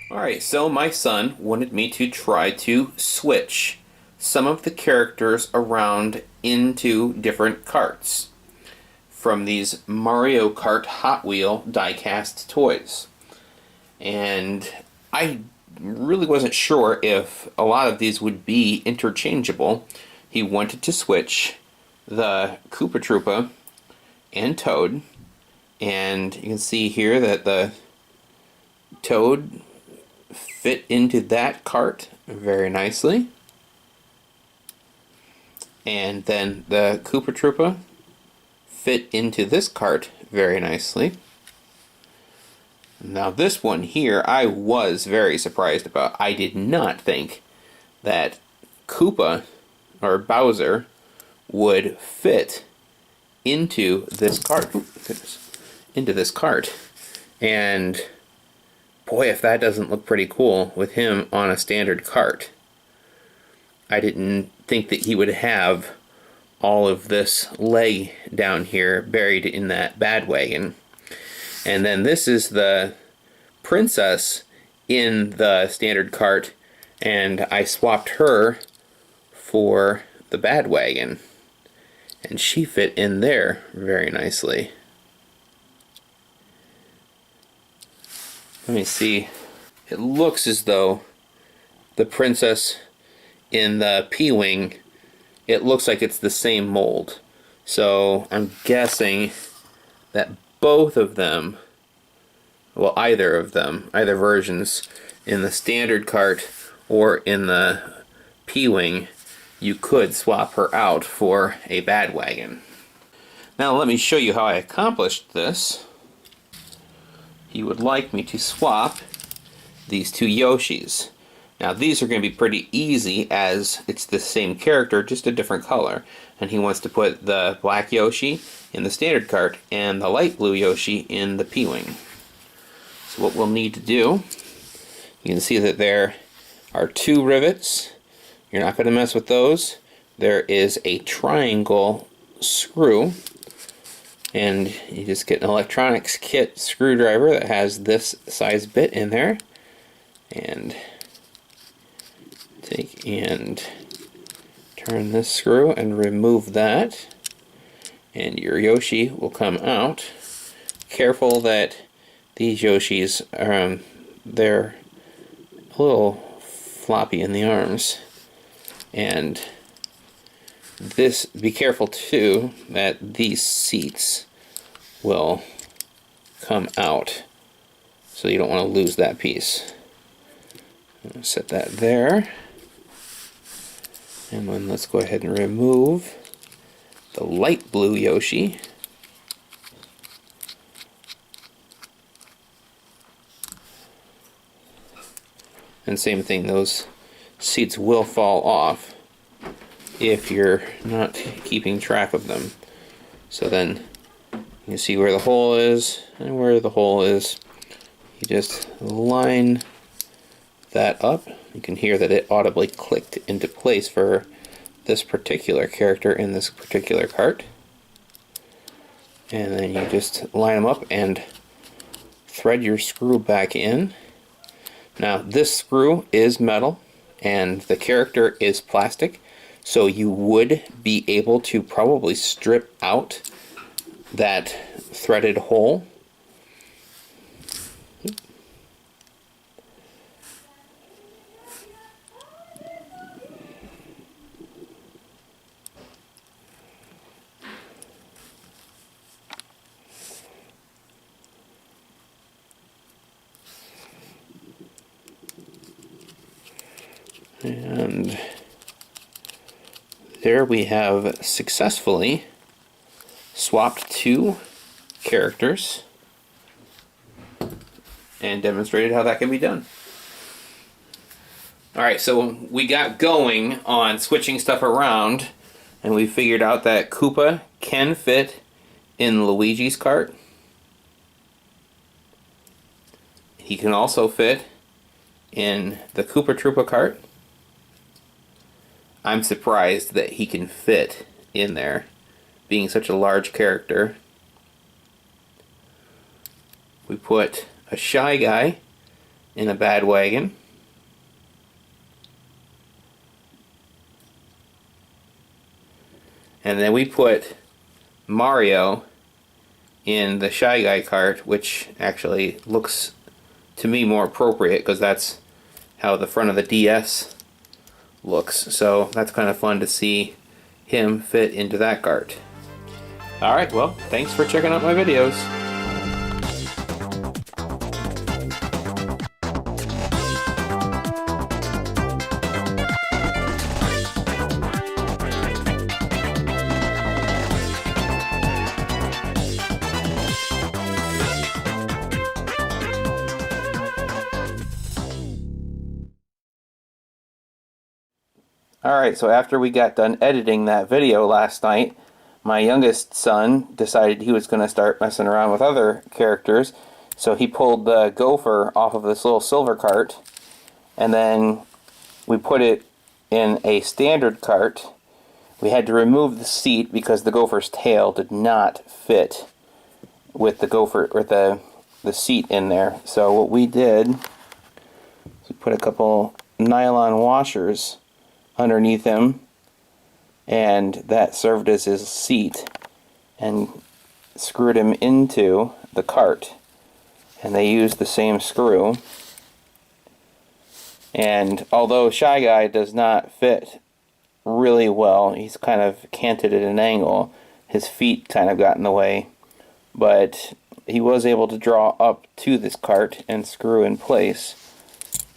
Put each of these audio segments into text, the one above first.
Alright, so my son wanted me to try to switch some of the characters around into different carts from these Mario Kart Hot Wheel die-cast toys. And I really wasn't sure if a lot of these would be interchangeable. He wanted to switch the Koopa Troopa and Toad, and you can see here that the Toad fit into that cart very nicely. And then the Koopa Troopa fit into this cart very nicely. Now this one here I was very surprised about. I did not think that Koopa or Bowser would fit into this cart. Ooh, goodness. Into this cart. And boy, if that doesn't look pretty cool with him on a standard cart. I didn't think that he would have all of this leg down here buried in that bad wagon. And then this is the princess in the standard cart, and I swapped her for the bad wagon. And she fit in there very nicely. Let me see. It looks as though the princess in the P-Wing, it looks like it's the same mold. So I'm guessing that both of them, well, either of them, either versions, in the standard cart or in the P-Wing, you could swap her out for a bad wagon. Now let me show you how I accomplished this. He would like me to swap these two Yoshis. Now these are going to be pretty easy as it's the same character, just a different color. And he wants to put the black Yoshi in the standard cart and the light blue Yoshi in the P-Wing. So what we'll need to do, you can see that there are two rivets. You're not going to mess with those. There is a triangle screw, and you just get an electronics kit screwdriver that has this size bit in there, and take and turn this screw and remove that, and your Yoshi will come out. Careful that these Yoshis are they're a little floppy in the arms, and this, be careful too that these seats will come out, so you don't want to lose that piece. Set that there. And then let's go ahead and remove the light blue Yoshi. And same thing, those seats will fall off if you're not keeping track of them. So then you see where the hole is, and where the hole is, you just line that up. You can hear that it audibly clicked into place for this particular character in this particular cart. And then you just line them up and thread your screw back in. Now this screw is metal and the character is plastic, so you would be able to probably strip out that threaded hole. And there we have successfully swapped two characters and demonstrated how that can be done. Alright, so we got going on switching stuff around, and we figured out that Koopa can fit in Luigi's cart. He can also fit in the Koopa Troopa cart. I'm surprised that he can fit in there, being such a large character. We put a Shy Guy in a bad wagon. And then we put Mario in the Shy Guy cart, which actually looks to me more appropriate because that's how the front of the DS looks. So that's kind of fun to see him fit into that cart. Alright, well, thanks for checking out my videos. Alright, so after we got done editing that video last night, my youngest son decided he was going to start messing around with other characters. So he pulled the gopher off of this little silver cart, and then we put it in a standard cart. We had to remove the seat because the gopher's tail did not fit with the gopher, or the seat in there. So what we did is we put a couple nylon washers underneath him, and that served as his seat, and screwed him into the cart. And they used the same screw. And although Shy Guy does not fit really well, he's kind of canted at an angle, his feet kind of got in the way, but he was able to draw up to this cart and screw in place.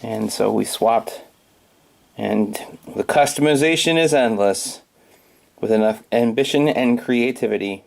And so we swapped, and the customization is endless with enough ambition and creativity.